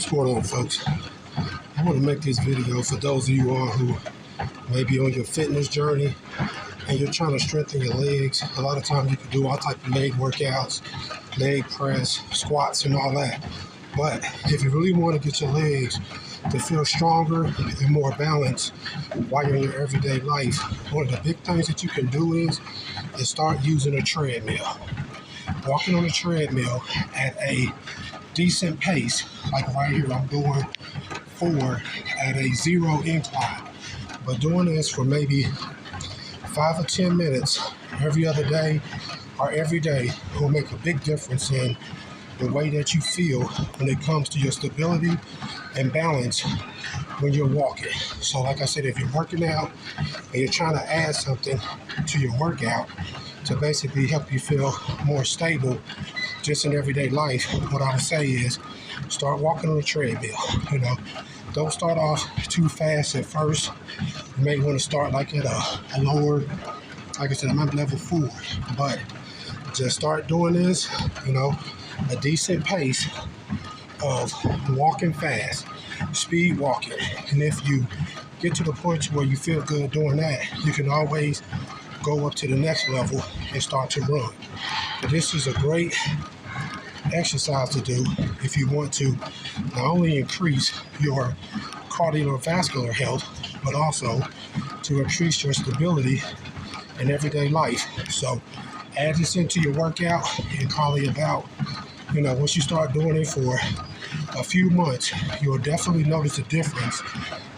What's going on, folks? I want to make this video for those of you all who may be on your fitness journey and you're trying to strengthen your legs. A lot of times you can do all type of leg workouts, leg press, squats, and all that. But if you really want to get your legs to feel stronger and more balanced while you're in your everyday life, one of the big things that you can do is start using a treadmill. Walking on a treadmill at a decent pace, like right here I'm doing 4 at a 0 incline, but doing this for maybe 5 or 10 minutes every other day or every day will make a big difference in the way that you feel when it comes to your stability and balance when you're walking. So like I said, if you're working out and you're trying to add something to your workout to basically help you feel more stable just in everyday life, what I would say is start walking on a treadmill. Don't start off too fast at first. You may want to start like at a lower, like I said, I'm at level 4, but just start doing this, a decent pace of walking fast, speed walking. And if you get to the point where you feel good doing that, you can always go up to the next level and start to run. But this is a great exercise to do if you want to not only increase your cardiovascular health, but also to increase your stability in everyday life. So add this into your workout and probably about, once you start doing it for a few months, you'll definitely notice a difference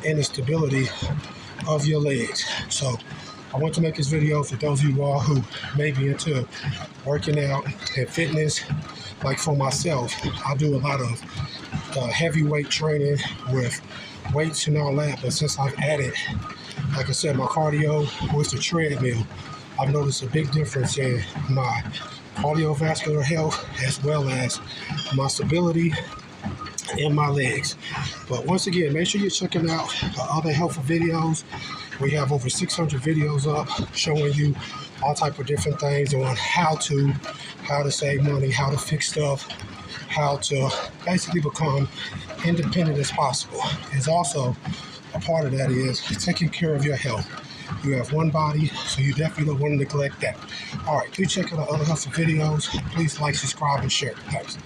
in the stability of your legs. So I want to make this video for those of you all who may be into working out and fitness. Like for myself, I do a lot of heavyweight training with weights and all that, but since I've added, like I said, my cardio with the treadmill, I've noticed a big difference in my cardiovascular health as well as my stability in my legs. But once again, make sure you're checking out other helpful videos. We have over 600 videos up showing you all type of different things on how to save money, how to fix stuff, how to basically become independent as possible. There's also a part of that is taking care of your health. You have one body, so you definitely don't want to neglect that. All right, please check out our other helpful videos. Please like, subscribe, and share. Thanks.